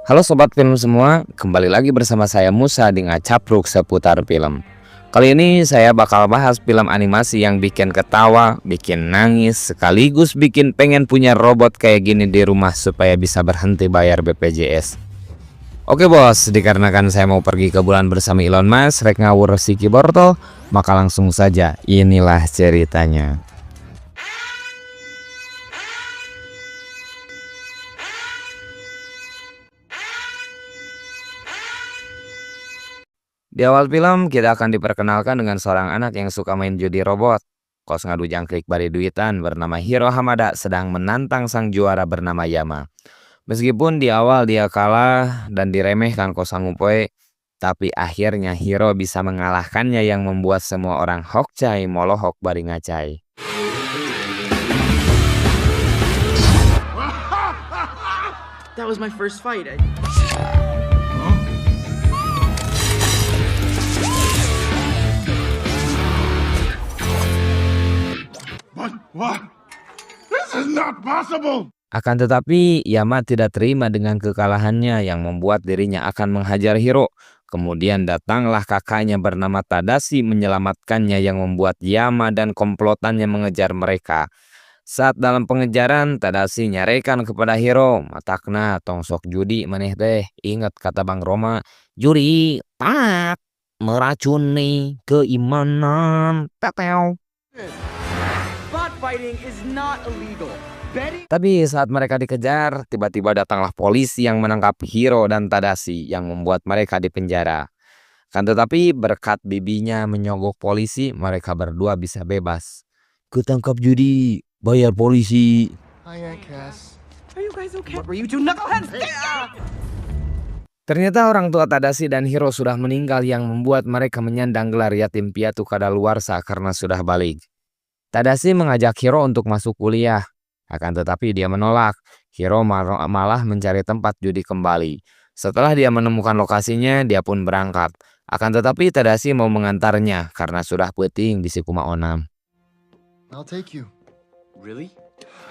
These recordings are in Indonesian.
Halo Sobat Film semua, kembali lagi bersama saya Musa di Ngacapruk seputar film. Kali ini saya bakal bahas film animasi yang bikin ketawa, bikin nangis, sekaligus bikin pengen punya robot kayak gini di rumah supaya bisa berhenti bayar BPJS. Oke bos, dikarenakan saya mau pergi ke bulan bersama Elon Musk, rek ngawur si Kiborto, maka langsung saja inilah ceritanya. Di awal film, kita akan diperkenalkan dengan seorang anak yang suka main judi robot. Kos ngadu jangkrik bari duitan bernama Hiro Hamada sedang menantang sang juara bernama Yama. Meskipun di awal dia kalah dan diremehkan Kosangupoe, tapi akhirnya Hiro bisa mengalahkannya yang membuat semua orang hokcai molohok bari ngacai. That was my first fight. What? This is not possible! Akan tetapi, Yama tidak terima dengan kekalahannya yang membuat dirinya akan menghajar Hiro. Kemudian datanglah kakaknya bernama Tadashi menyelamatkannya yang membuat Yama dan komplotannya mengejar mereka. Saat dalam pengejaran, Tadashi nyarekan kepada Hiro, "Matakna tong sok judi maneh teh. Ingat kata Bang Roma, judi tak meracuni keimanan." Teteo. Bot fighting is not illegal. Betting. Tapi saat mereka dikejar, tiba-tiba datanglah polisi yang menangkap Hiro dan Tadashi yang membuat mereka dipenjara. Kan tetapi berkat bibinya menyogok polisi, mereka berdua bisa bebas. "Ketangkap judi, bayar polisi." Hiya, Cass. Are you guys okay? What were you two knuckleheads? Ternyata orang tua Tadashi dan Hiro sudah meninggal yang membuat mereka menyandang gelar yatim piatu kadaluarsa karena sudah balik. Tadashi mengajak Hiro untuk masuk kuliah. Akan tetapi dia menolak. Hiro malah mencari tempat judi kembali. Setelah dia menemukan lokasinya, dia pun berangkat. Akan tetapi Tadashi mau mengantarnya karena sudah puting di Sikuma Onam. I'll take you. Really?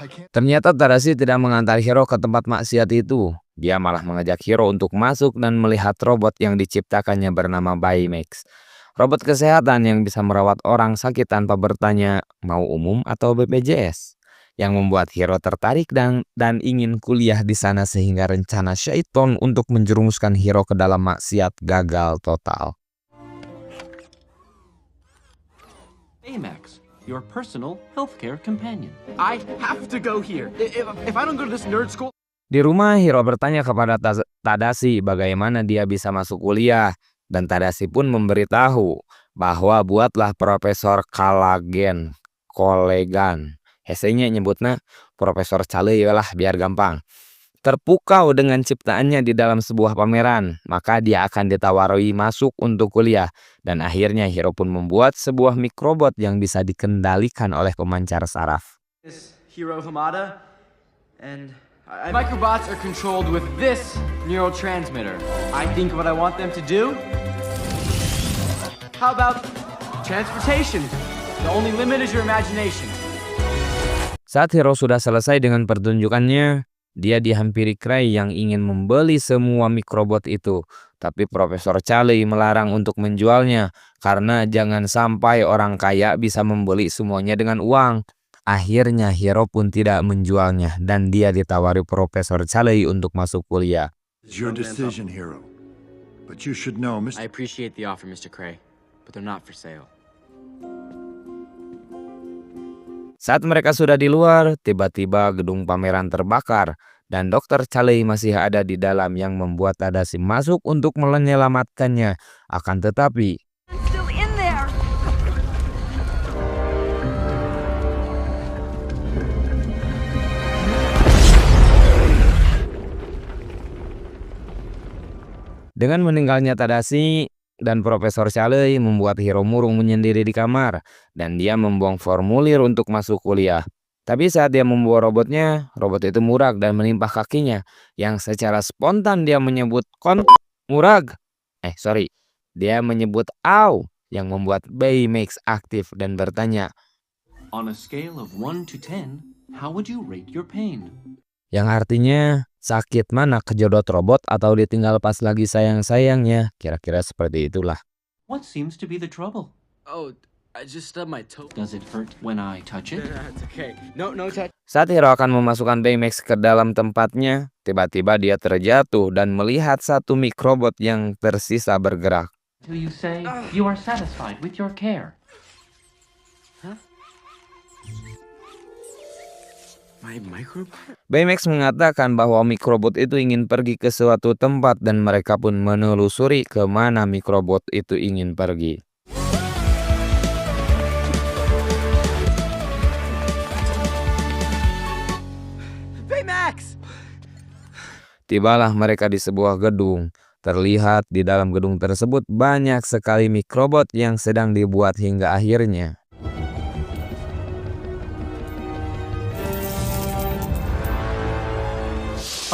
I can't. Ternyata Tadashi tidak mengantar Hiro ke tempat maksiat itu. Dia malah mengajak Hiro untuk masuk dan melihat robot yang diciptakannya bernama Baymax. Robot kesehatan yang bisa merawat orang sakit tanpa bertanya mau umum atau BPJS. Yang membuat Hiro tertarik dan ingin kuliah di sana sehingga rencana Shaiton untuk menjerumuskan Hiro ke dalam maksiat gagal total. Baymax, your personal healthcare companion. I have to go here. If I don't go to this nerd school. Di rumah, Hiro bertanya kepada Tadashi bagaimana dia bisa masuk kuliah. Dan Tadashi pun memberitahu bahwa buatlah Profesor Kolegan. Hesenya nyebutnya Profesor Calei lah biar gampang. Terpukau dengan ciptaannya di dalam sebuah pameran, maka dia akan ditawari masuk untuk kuliah. Dan akhirnya Hiro pun membuat sebuah mikrobot yang bisa dikendalikan oleh pemancar saraf. This Hiro Hamada, and microbots are controlled with this neurotransmitter. I think what I want them to do. How about transportation? The only limit is your imagination. Saat Hiro sudah selesai dengan pertunjukannya, dia dihampiri Cray yang ingin membeli semua mikrobot itu. Tapi Profesor Calei melarang untuk menjualnya karena jangan sampai orang kaya bisa membeli semuanya dengan uang. Akhirnya Hiro pun tidak menjualnya dan dia ditawari Profesor Calei untuk masuk kuliah. It's your decision, hero. But you should know, I appreciate the offer, Mr. Cray, but they're not for sale. Saat mereka sudah di luar, tiba-tiba gedung pameran terbakar dan Dr. Calei masih ada di dalam yang membuat Tadashi masuk untuk menyelamatkannya. Akan tetapi Still in there. dengan meninggalnya Tadashi dan Profesor Calei membuat Hiro murung menyendiri di kamar dan dia membuang formulir untuk masuk kuliah. Tapi saat dia membawa robotnya, robot itu murag dan menimpa kakinya yang secara spontan dia menyebut murag. Dia menyebut au yang membuat Baymax aktif dan bertanya, On a scale of 1 to 10, how would you rate your pain? yang artinya Sakit mana kejedot robot atau ditinggal pas lagi sayang-sayangnya? Kira-kira seperti itulah. What seems to be the trouble? Oh, I just stubbed my toe. Does it hurt when I touch it? It's okay. No touch. Saat Hiro akan memasukkan Baymax ke dalam tempatnya, tiba-tiba dia terjatuh dan melihat satu mikrobot yang tersisa bergerak. Do you say you are satisfied with your care? My microbot? Baymax mengatakan bahwa mikrobot itu ingin pergi ke suatu tempat dan mereka pun menelusuri ke mana mikrobot itu ingin pergi. Baymax! Tibalah mereka di sebuah gedung. Terlihat di dalam gedung tersebut banyak sekali mikrobot yang sedang dibuat hingga akhirnya.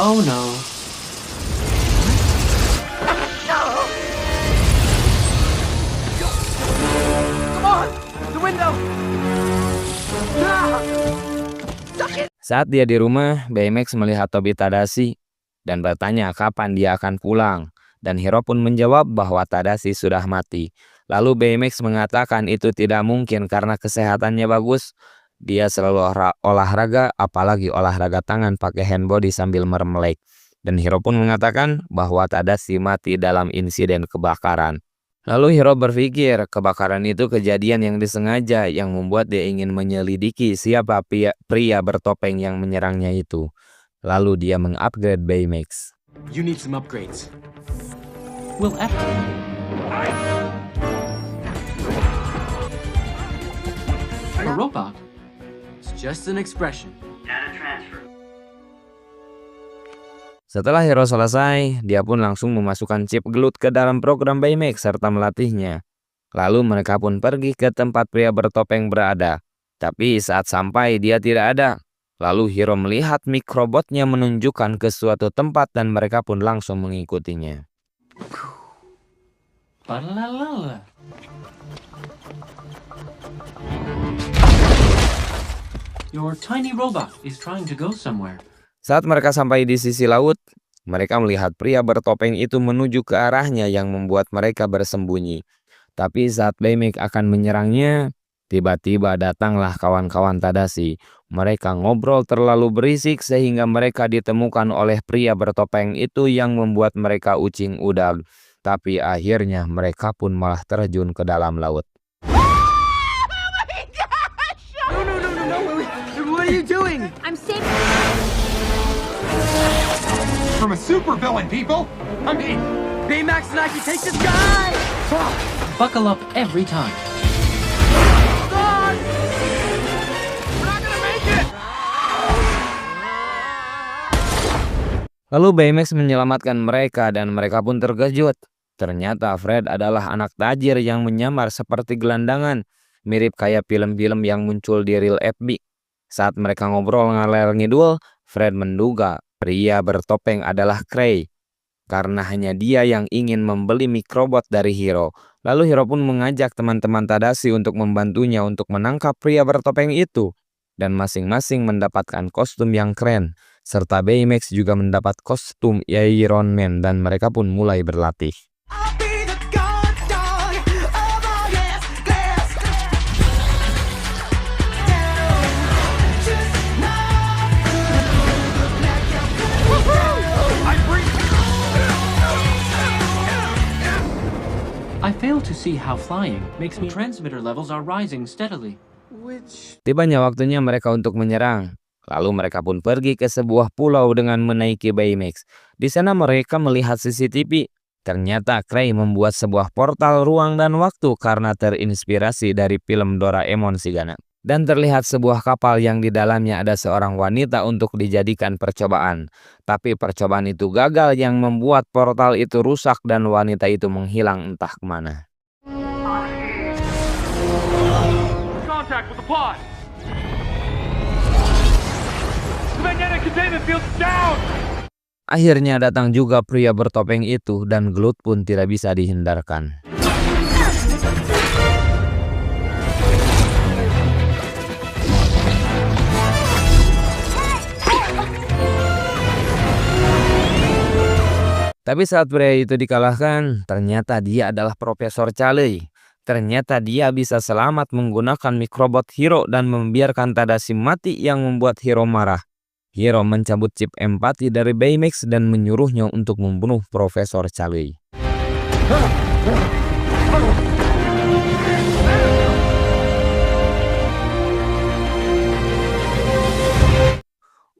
Oh no. Come on! The window! Saat dia di rumah, Baymax melihat Tobi Tadashi dan bertanya kapan dia akan pulang. Dan Hiro pun menjawab bahwa Tadashi sudah mati. Lalu Baymax mengatakan itu tidak mungkin karena kesehatannya bagus. Dia selalu olahraga, apalagi olahraga tangan pakai hand body sambil merem-melek. Dan Hiro pun mengatakan bahwa Tadashi mati dalam insiden kebakaran. Lalu Hiro berpikir kebakaran itu kejadian yang disengaja yang membuat dia ingin menyelidiki siapa pria bertopeng yang menyerangnya itu. Lalu dia mengupgrade Baymax. You need some upgrades. Will F. A robot? It's just an expression. Setelah Hiro selesai, dia pun langsung memasukkan chip gelut ke dalam program Baymax serta melatihnya. Lalu mereka pun pergi ke tempat pria bertopeng berada. Tapi saat sampai dia tidak ada. Lalu Hiro melihat mikrobotnya menunjukkan ke suatu tempat dan mereka pun langsung mengikutinya. Ba-la-la-la. Your tiny robot is trying to go somewhere. Saat mereka sampai di sisi laut, mereka melihat pria bertopeng itu menuju ke arahnya yang membuat mereka bersembunyi. Tapi saat Baymax akan menyerangnya, tiba-tiba datanglah kawan-kawan Tadashi. Mereka ngobrol terlalu berisik sehingga mereka ditemukan oleh pria bertopeng itu yang membuat mereka ucing udag. Tapi akhirnya mereka pun malah terjun ke dalam laut. No. What are you doing? I'm saving. From a supervillain, people! I mean, Baymax and I can take this guy! Buckle up every time. God! We're not gonna make it! Lalu Baymax menyelamatkan mereka dan mereka pun terkejut. Ternyata Fred adalah anak tajir yang menyamar seperti gelandangan, mirip kayak film-film yang muncul di Real FB. Saat mereka ngobrol ngalor ngidul, Fred menduga pria bertopeng adalah Cray. Karena hanya dia yang ingin membeli mikrobot dari Hiro. Lalu Hiro pun mengajak teman-teman Tadashi untuk membantunya untuk menangkap pria bertopeng itu. Dan masing-masing mendapatkan kostum yang keren. Serta Baymax juga mendapat kostum Iron Man dan mereka pun mulai berlatih. I fail to see how flying makes me transmitter levels are rising steadily. Tibanya waktunya mereka untuk menyerang. Lalu mereka pun pergi ke sebuah pulau dengan menaiki Baymax. Di sana mereka melihat CCTV. Ternyata Cray membuat sebuah portal ruang dan waktu karena terinspirasi dari film Doraemon Shigana. Dan terlihat sebuah kapal yang di dalamnya ada seorang wanita untuk dijadikan percobaan. Tapi percobaan itu gagal yang membuat portal itu rusak dan wanita itu menghilang entah kemana. contact with the pod! The magnetic containment field's down! Akhirnya datang juga pria bertopeng itu dan gelut pun tidak bisa dihindarkan. Tapi saat pria itu dikalahkan, ternyata dia adalah Profesor Charlie. Ternyata dia bisa selamat menggunakan mikrobot Hiro dan membiarkan Tadashi mati yang membuat Hiro marah. Hiro mencabut chip empati dari Baymax dan menyuruhnya untuk membunuh Profesor Charlie.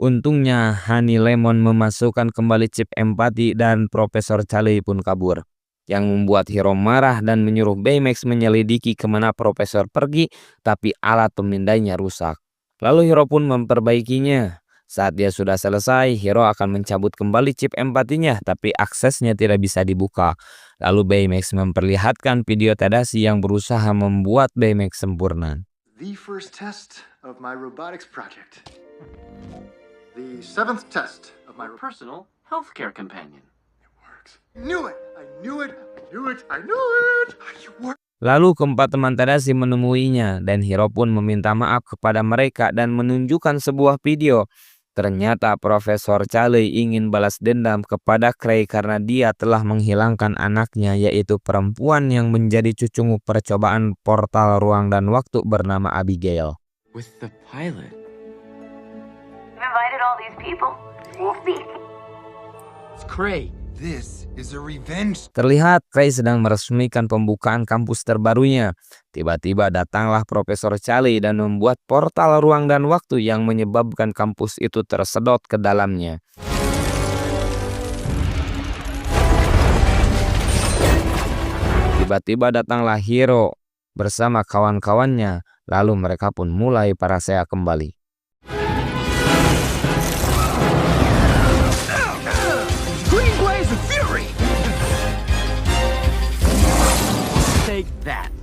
Untungnya Honey Lemon memasukkan kembali chip empati dan Profesor Charlie pun kabur. Yang membuat Hiro marah dan menyuruh Baymax menyelidiki kemana Profesor pergi, tapi alat pemindainya rusak. Lalu Hiro pun memperbaikinya. Saat dia sudah selesai, Hiro akan mencabut kembali chip empatinya, tapi aksesnya tidak bisa dibuka. Lalu Baymax memperlihatkan video Tadashi yang berusaha membuat Baymax sempurna. The first test of my robotics project. The 7th test of my Personal healthcare companion. works. Knew it! I knew it! I knew it! I knew it! You were... Lalu keempat teman Tadashi menemuinya dan Hiro pun meminta maaf kepada mereka dan menunjukkan sebuah video. Ternyata Profesor Charlie ingin balas dendam kepada Cray karena dia telah menghilangkan anaknya, yaitu perempuan yang menjadi cucungu percobaan portal ruang dan waktu bernama Abigail. With the pilot. You invited all these people. It's Cray. This is a revenge. Terlihat Cray sedang meresmikan pembukaan kampus terbarunya. Tiba-tiba datanglah Profesor Charlie dan membuat portal ruang dan waktu yang menyebabkan kampus itu tersedot ke dalamnya. Tiba-tiba datanglah Hiro bersama kawan-kawannya, lalu mereka pun mulai parasea kembali. Green blaze of fury. Take that.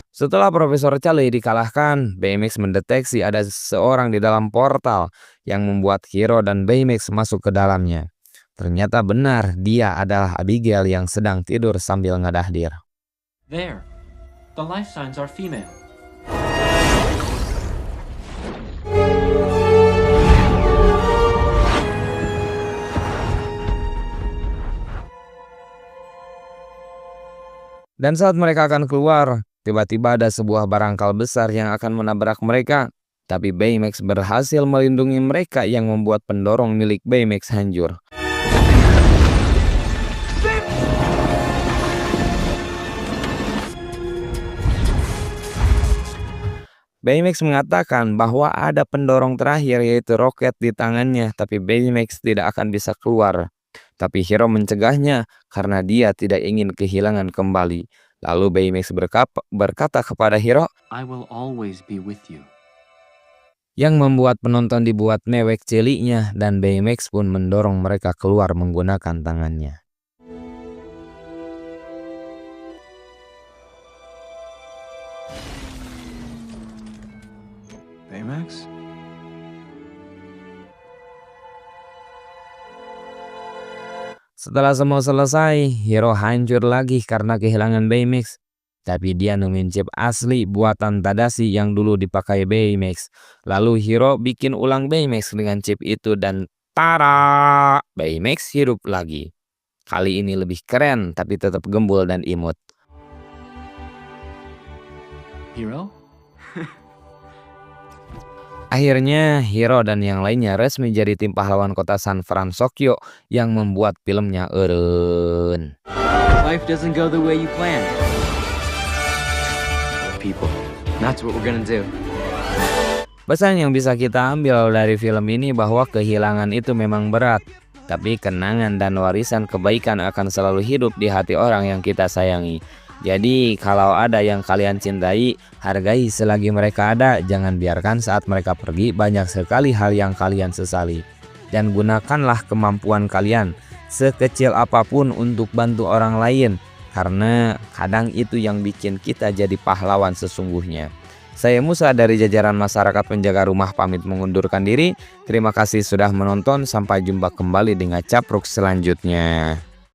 Setelah Profesor Charlie dikalahkan, Baymax mendeteksi ada seseorang di dalam portal yang membuat Hiro dan Baymax masuk ke dalamnya. Ternyata benar, dia adalah Abigail yang sedang tidur sambil ngedahdir. There. The life signs are female. Dan saat mereka akan keluar, tiba-tiba ada sebuah barangkal besar yang akan menabrak mereka. Tapi Baymax berhasil melindungi mereka yang membuat pendorong milik Baymax hancur. Baymax mengatakan bahwa ada pendorong terakhir yaitu roket di tangannya, tapi Baymax tidak akan bisa keluar. Tapi Hiro mencegahnya karena dia tidak ingin kehilangan kembali. Lalu Baymax berkata kepada Hiro, I will always be with you. yang membuat penonton dibuat mewek celiknya dan Baymax pun mendorong mereka keluar menggunakan tangannya. Baymax? Setelah semua selesai, Hiro hancur lagi karena kehilangan Baymax. Tapi dia nemuin chip asli buatan Tadashi yang dulu dipakai Baymax. Lalu Hiro bikin ulang Baymax dengan chip itu dan tara! Baymax hidup lagi. Kali ini lebih keren tapi tetap gembul dan imut. Hero? Akhirnya Hiro dan yang lainnya resmi jadi tim pahlawan kota San Francisco yang membuat filmnya eureun. Life doesn't go the way you planned. People, that's what we're gonna do. Pesan yang bisa kita ambil dari film ini bahwa kehilangan itu memang berat, tapi kenangan dan warisan kebaikan akan selalu hidup di hati orang yang kita sayangi. Jadi kalau ada yang kalian cintai, hargai selagi mereka ada. Jangan biarkan saat mereka pergi banyak sekali hal yang kalian sesali. Dan gunakanlah kemampuan kalian sekecil apapun untuk bantu orang lain, karena kadang itu yang bikin kita jadi pahlawan sesungguhnya. Saya Musa dari jajaran masyarakat penjaga rumah pamit mengundurkan diri. Terima kasih sudah menonton. Sampai jumpa kembali dengan Capruk selanjutnya.